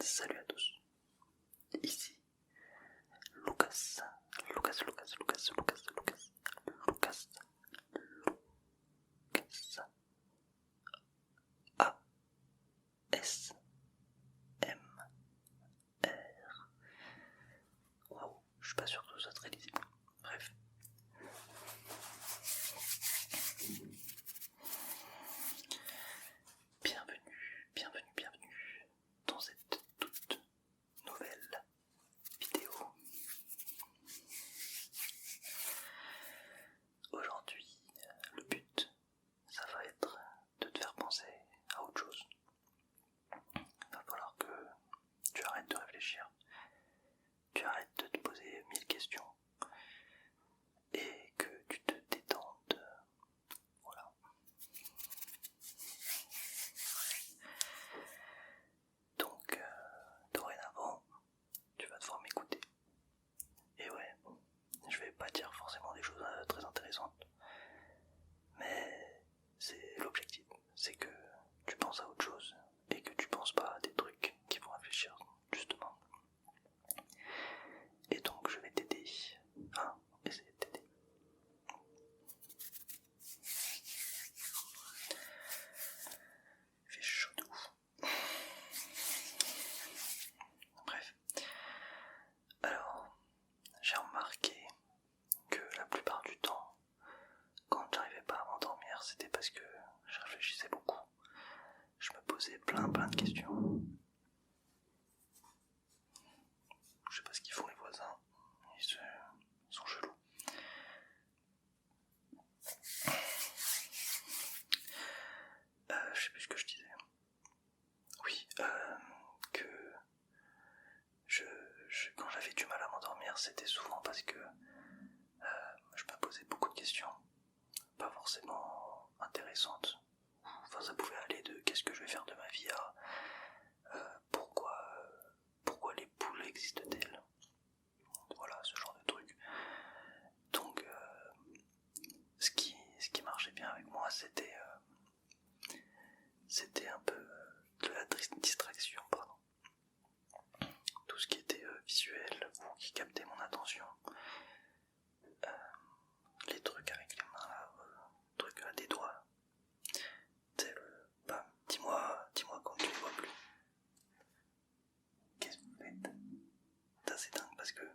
Salut à tous, ici Lucas, Lucas, Lucas, Lucas, Lucas, Lucas, Lucas, Lucas, A, S, M, R. Waouh, je suis pas sûr que ce soit très lisible. Bref. Bienvenue dans cette toute nouvelle vidéo. Aujourd'hui, le but, ça va être de te faire penser à autre chose. Il va falloir que tu arrêtes de réfléchir, tu arrêtes de te poser 1000 questions et que tu te détendes. Voilà. Donc, dorénavant, tu vas devoir m'écouter. Et ouais, je vais pas dire forcément des choses très intéressantes, mais c'est l'objectif, c'est que tu penses à autre chose et que tu penses pas à des trucs qui vont réfléchir, justement. Et donc je vais t'aider, essayer de t'aider. Il fait chaud de ouf. Bref. Alors, j'ai remarqué que la plupart du temps, quand j'arrivais pas à m'endormir, c'était parce que je réfléchissais beaucoup. Je me posais plein de questions. Je sais pas ce qu'ils font les voisins, ils sont chelous. Je sais plus ce que je disais. Oui, que quand j'avais du mal à m'endormir, c'était souvent parce que je me posais beaucoup de questions, pas forcément intéressantes. Enfin, ça pouvait aller de qu'est-ce que je vais faire de ma vie à pourquoi les poules existent-elles. Voilà, ce genre de truc. Donc, ce qui marchait bien avec moi, c'était un peu de la distraction, pardon. Tout ce qui était visuel ou qui captait mon attention. Les trucs avec les mains là, trucs à des doigts. C'est le bam, dis-moi quand tu les vois plus. Qu'est-ce que vous faites? Ça c'est dingue parce que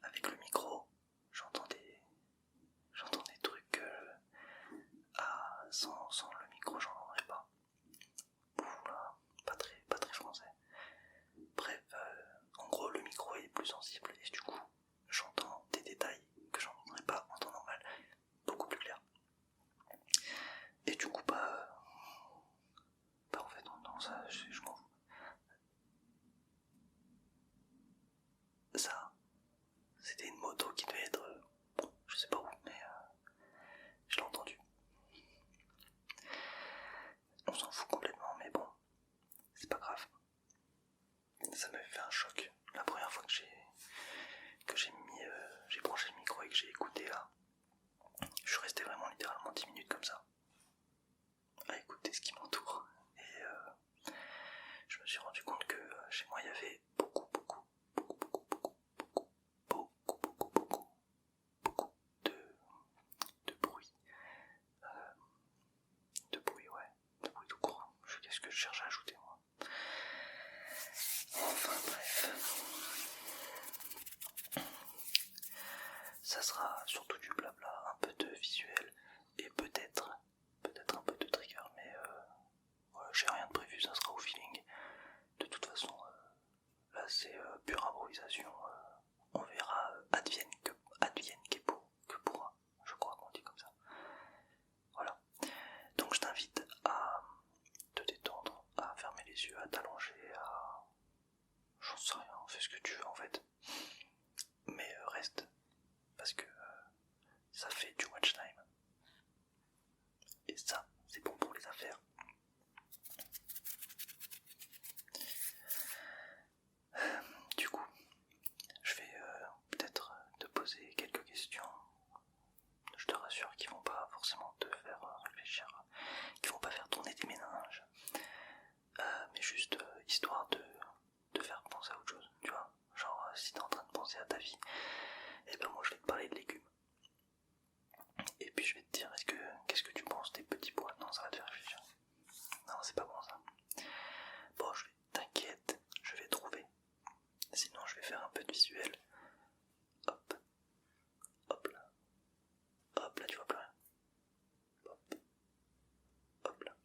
avec le micro, j'entends des trucs sans le micro j'entendrais pas. Oula, pas très français. Bref, en gros le micro est plus sensible et du coup j'entends des détails que j'entendrais pas en temps normal, beaucoup plus clair. Et du coup en fait non ça je m'en fous. Ça, c'était une moto qui devait être, je sais pas où, mais je l'ai entendu. On s'en fout complètement, mais bon, c'est pas grave. Ça m'avait fait un choc la première fois que j'ai branché le micro et que j'ai écouté là. Je suis resté vraiment littéralement 10 minutes comme ça, à écouter ce qui m'entoure. Et je me suis rendu compte que chez moi il y avait beaucoup de bruit. De bruit tout court. Qu'est-ce que je cherche à ajouter moi? Enfin bref. Ça sera surtout du blabla, un peu de visuel et peut-être un peu de trigger, mais j'ai rien de prévu, ça sera au feeling. De toute façon, là c'est pure improvisation. On verra, advienne que pourra, je crois qu'on dit comme ça. Voilà. Donc je t'invite à te détendre, à fermer les yeux, à t'allonger, à... j'en sais rien, fais ce que tu veux en fait. Mais reste, parce que ça fait du watch time. Et ça, c'est bon pour les affaires. Du coup, je vais peut-être te poser quelques questions. Je te rassure qu'ils vont pas forcément te faire réfléchir, qu'ils vont pas faire tourner des méninges, mais juste histoire de penser à ta vie, et ben moi je vais te parler de légumes. Et puis je vais te dire, qu'est-ce que tu penses des petits pois? Non, ça va te faire réfléchir. Non, c'est pas bon ça. Bon, t'inquiète, je vais trouver. Sinon, je vais faire un peu de visuel. Hop, hop là, tu vois plus rien. Hop, hop là.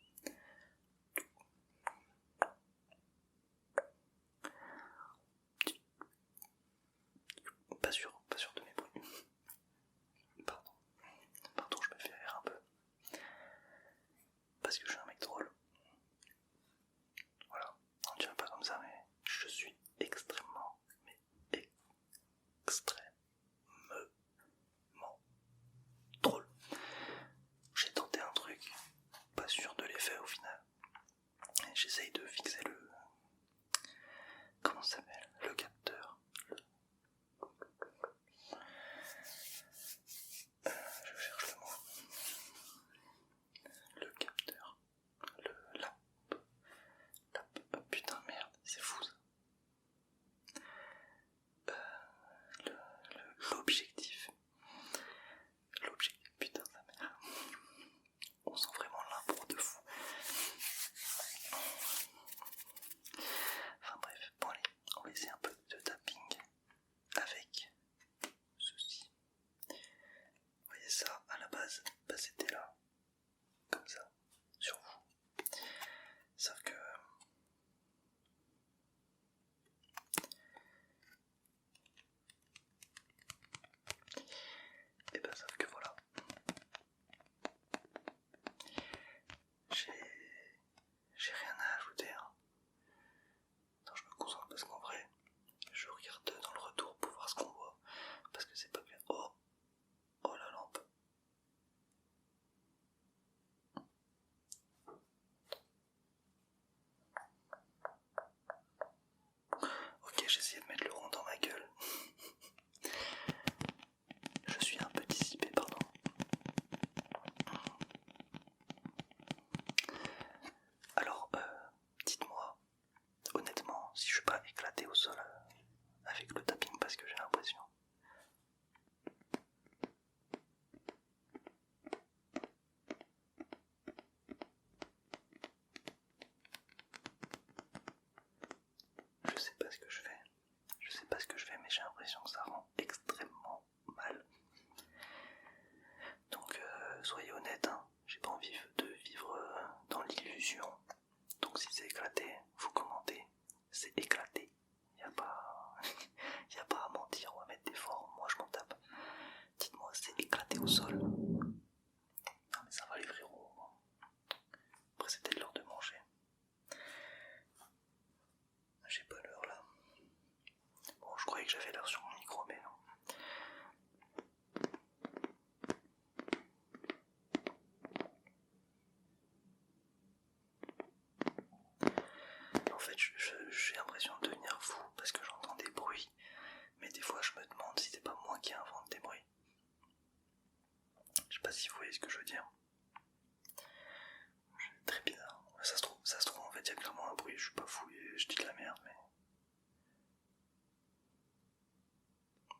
Pas sûr de mes bruits. Pardon, je me fais rire un peu. Parce que je suis un mec drôle. Voilà, on ne dirait pas comme ça, mais je suis extrêmement drôle. J'ai tenté un truc, pas sûr de l'effet au final. Et j'essaye de fixer le... Comment ça s'appelle? Le capteur. Je cherche le mot. Le capteur. Putain merde, c'est fou ça. L'objectif. Putain sa mère. On sent vraiment l'impro de fou. Enfin bref, bon allez, on va essayer un peu de tapping avec ceci. Vous voyez ça, à la base, bah c'était là, comme ça, sur vous. Sauf que... Et ben sauf que voilà. J'ai rien à ajouter. Hein. Attends, je me concentre parce qu'en vrai, je regarde dans le retour pour voir ce qu'on voit. Parce que c'est pas clair. Oh la lampe. Ok, j'ai essayé de mettre le rond dans ma gueule. Je suis un peu dissipé, pardon. Alors, dites-moi, honnêtement, si je suis pas éclaté au sol avec le tapping parce que j'ai l'impression. Je sais pas ce que je fais. Mais j'ai l'impression que ça rend extrêmement mal. Donc soyez honnête, hein, j'ai pas envie de vivre dans l'illusion. Donc si c'est éclaté, vous commentez, c'est éclaté. Y a pas à mentir ou à mettre des formes, moi je m'en tape. Dites-moi, c'est éclaté au sol. Non mais ça va les frérots. Après c'est peut-être l'heure de manger. J'ai pas l'heure là. Bon, je croyais que j'avais l'heure sur mon micro, mais non. En fait, j'ai l'impression de devenir fou parce que j'entends des bruits, mais des fois je me demande si c'est pas moi qui invente des bruits. Je sais pas si vous voyez ce que je veux dire. C'est très bizarre. Ça se trouve en fait il y a clairement un bruit, je suis pas fou et je dis de la merde, mais...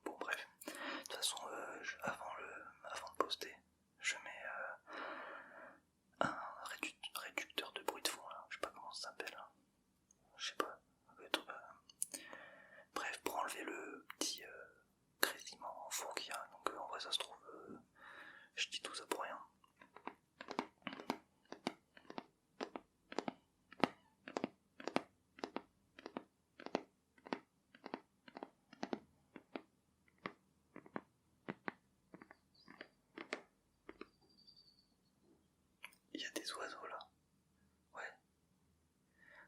Bon bref, de toute façon avant de poster, je mets un réducteur de bruit de fond là, je sais pas comment ça s'appelle, hein. Je sais pas, bref, pour enlever le petit grésillement en fond qu'il y a, donc en vrai ça se trouve, je dis tout ça pour rien. Il y a des oiseaux là. Ouais.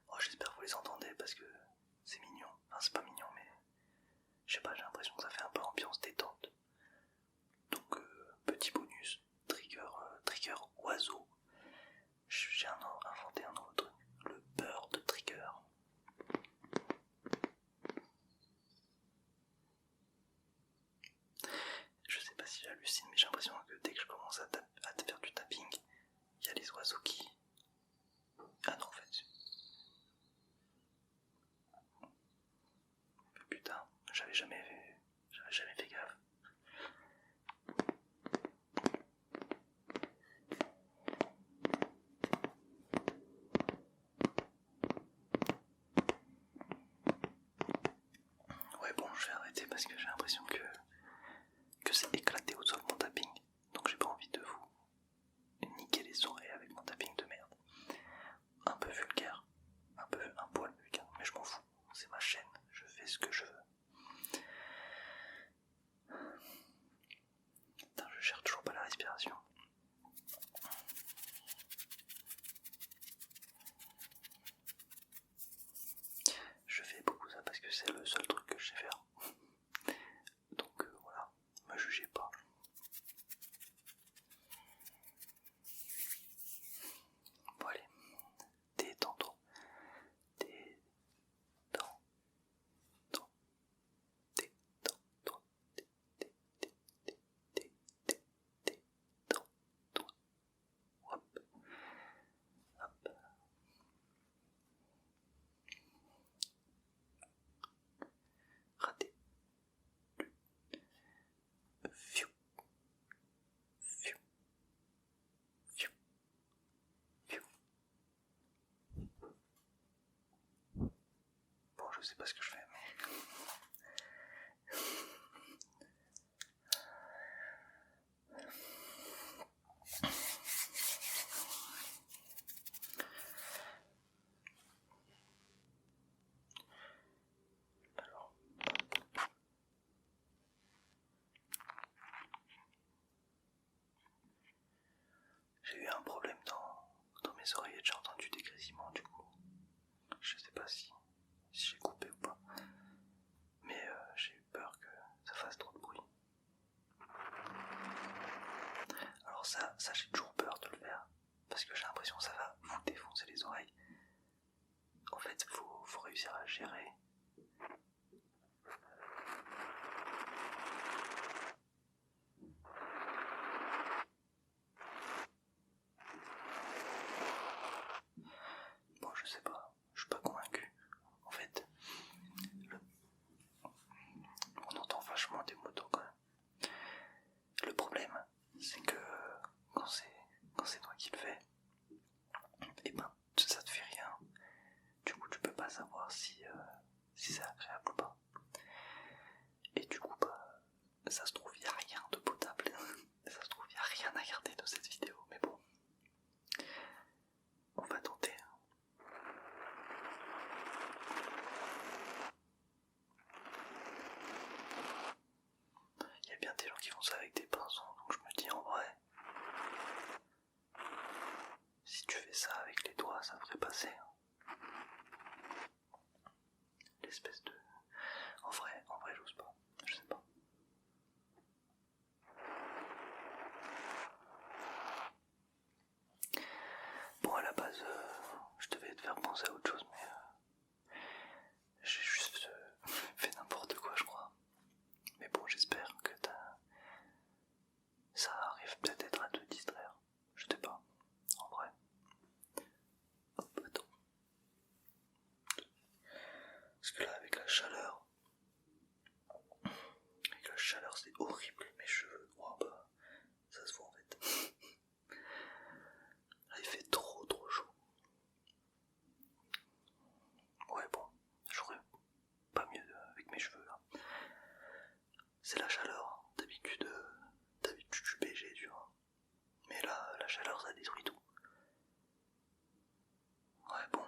Oh, j'espère que vous les entendez parce que c'est mignon. Enfin, c'est pas mignon, mais je sais pas, j'ai l'impression que ça fait un peu ambiance détente. Donc, petit bonus, trigger oiseau. J'ai inventé un nouveau truc, le bird trigger. Je sais pas si j'hallucine, mais j'ai l'impression que dès que je commence à faire du tapping, il y a les oiseaux qui... Ah non, en fait... Putain, j'avais jamais j'avais jamais fait gaffe. Ouais bon, je vais arrêter parce que j'ai l'impression que c'est éclaté au sol mon tapping. Donc j'ai pas envie de vous niquer les oreilles avec mon tapping de merde. Un peu vulgaire, un poil vulgaire, mais je m'en fous. C'est ma chaîne, je fais ce que je veux. Putain, je cherche toujours pas la respiration. Je fais beaucoup ça parce que c'est le seul truc que je sais faire. Donc voilà, me jugez pas. Bon allez, détends-toi. Détends-toi. Détends-toi. Détends-toi. Hop. Hop. Raté. Fiu. Fiu. Fiu. Fiu. Bon, je sais pas ce que je fais, mais... Alors... J'ai eu un problème dans mes oreillettes, j'ai entendu des grésillements du coup. Je sais pas si j'ai coupé ou pas. Mais j'ai eu peur que ça fasse trop de bruit. Alors ça j'ai toujours peur de le faire. Parce que j'ai l'impression que ça va vous défoncer les oreilles. En fait, faut réussir à gérer. Bon, je sais pas, je suis pas convaincu. En fait, on entend vachement des motos quand même. Le problème, c'est que quand c'est toi qui le fais, et ben ça te fait rien. Du coup, tu peux pas savoir si c'est agréable ou pas. Et du coup, bah, ça se trouve, y a rien de potable. Ça se trouve, y a rien à garder de cette vidéo. Mais bon, on va tenter. Il y a bien des gens qui font ça avec des pinceaux, donc je me dis en vrai, si tu fais ça avec les doigts, ça devrait passer. L'espèce de... En vrai, j'ose pas. Je sais pas. Bon, à la base, je devais te faire penser à autre chose, mais j'ai juste fait n'importe quoi, je crois. Mais bon, j'espère que ça arrive peut-être à te distraire. Je sais pas, en vrai. Hop, attends. Parce que là, avec la chaleur, c'est horrible. Mes cheveux, oh bah, ça se voit en fait. Là, il fait trop chaud. Ouais, bon, j'aurais pas mieux avec mes cheveux là. C'est la chaleur, d'habitude je suis BG, tu vois. Mais là, la chaleur, ça détruit tout. Ouais, bon.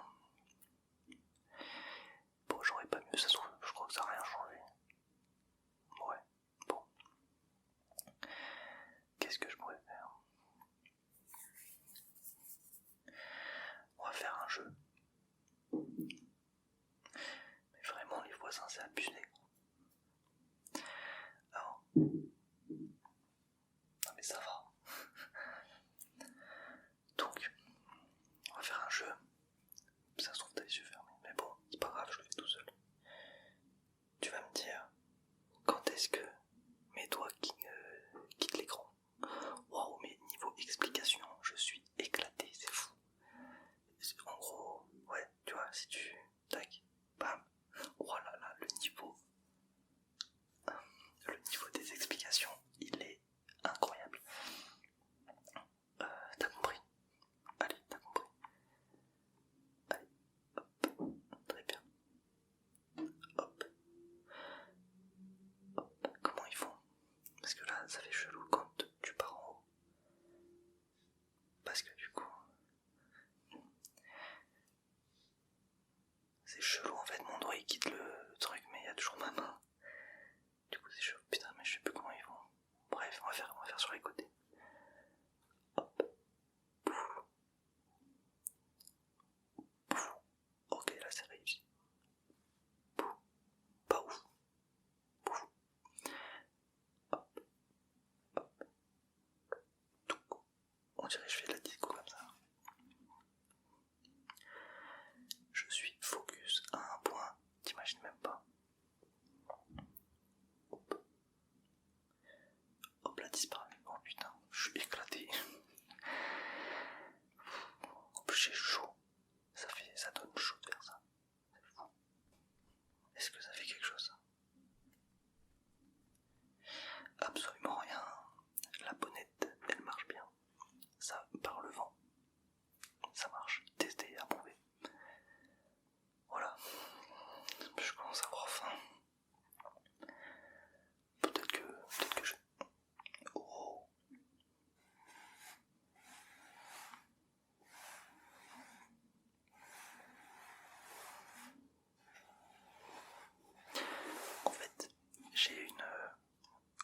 Bon, j'aurais pas mieux, ça se trouve, je crois que ça n'a rien changé. Ouais, bon. Qu'est-ce que je pourrais faire? On va faire un jeu. Mais vraiment, les voisins, c'est abusé. Alors... Non mais ça va. Donc, on va faire un jeu. Ça se trouve, t'as les yeux fermés. Mais bon, c'est pas grave, je le fais tout seul. Tu vas me dire quand est-ce que mes doigts quittent l'écran. Waouh, mais niveau explication, je suis éclaté, c'est fou. En gros, ouais, tu vois, si tu... Tac, bam. Oh là là, le le monde, ouais, il quitte le truc, mais il y a toujours ma main. Du coup c'est chaud, putain, mais je sais plus comment ils vont. Bref, on va faire sur les côtés. Hop. Pouf. Pouf. Ok, là c'est réussi. Pouf. Pas ouf. Pouf. Hop. Hop. Tout. On dirait que je fais de la disco comme ça. Je suis focus à un point, t'imagines même pas. Hop. Hop là, disparu. Oh putain, je suis éclaté. En plus j'ai chaud. Ça donne chaud de faire ça. C'est fou. Est-ce que ça fait quelque chose ça? Absolument rien. La bonnette, elle marche bien. Ça, par le vent. Ça marche. Testé et approuvé. Voilà. Je commence à avoir faim. Peut-être que je... Oh. En fait, j'ai une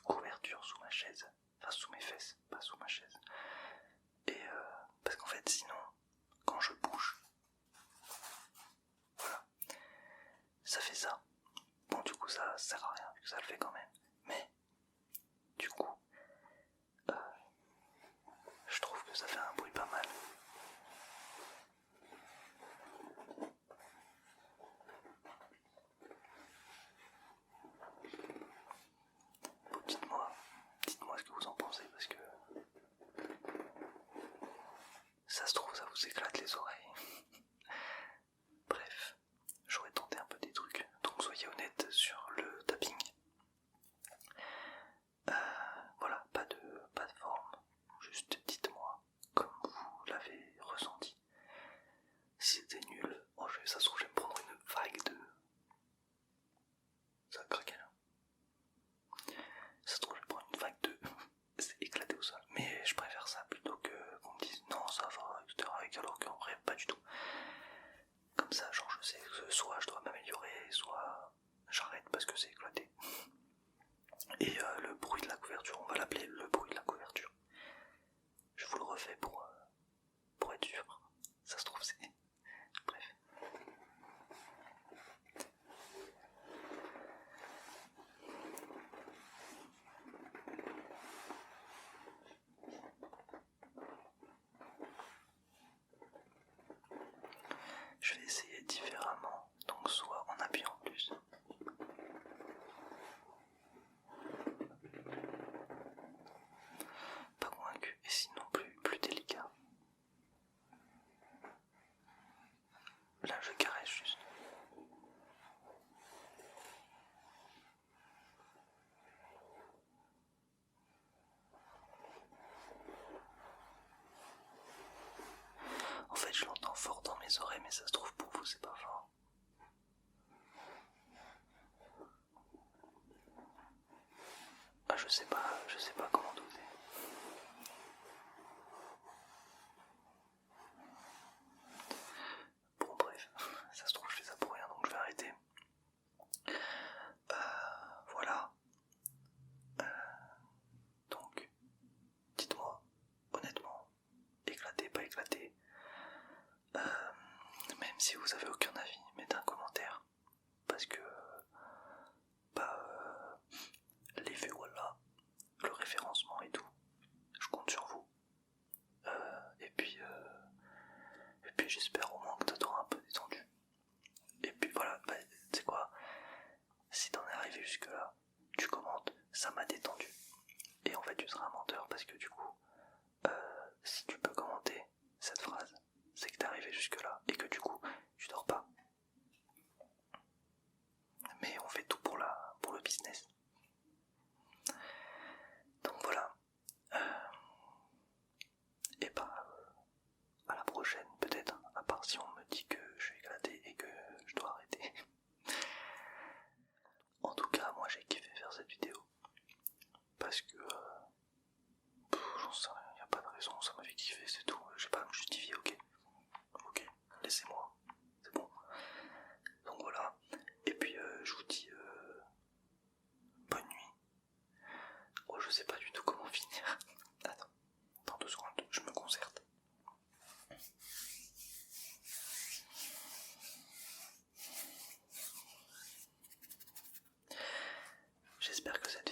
couverture sous ma chaise. Enfin, sous mes fesses, pas sous ma chaise. Et parce qu'en fait, sinon, quand je bouge, voilà, ça fait ça. Bon, du coup, ça sert à rien, vu que ça le fait quand même. Mais, du coup, je trouve que ça fait un bruit pas mal. Bon, dites-moi ce que vous en pensez, parce que ça se trouve, ça vous éclate les oreilles. Bref, j'aurais tenté un peu des trucs, donc soyez honnêtes sur le tapping. Voilà, pas de forme, juste dites-moi comme vous l'avez ressenti. Si c'était nul, oh, ça se trouve je vais me prendre une vague de... Ça craque là. Ça se trouve je vais prendre une vague de... C'est éclaté au sol. Mais je préfère ça plutôt que qu'on me dise non ça va, etc. Alors qu'en vrai pas du tout. Comme ça, genre je sais que soit je dois m'améliorer, soit j'arrête parce que c'est éclaté. Et le bruit de la couverture, on va l'appeler le bruit de la couverture. Je vous le refais pour être sûr. Ça se trouve c'est... Bref. Je vais essayer différemment, donc soit en appuyant plus. Pas convaincu, et sinon plus délicat. Là je caresse juste. En fait je l'entends fort dans mes oreilles, mais ça se trouve pour vous c'est pas fort. Ah, je sais pas comment doser. Bon bref, ça se trouve je fais ça pour rien donc je vais arrêter. Voilà. Donc, dites-moi honnêtement, éclaté, pas éclaté. Même si vous avez aucun avis, mettez un commentaire. Parce que, bah, les vues, voilà. j'espère que cette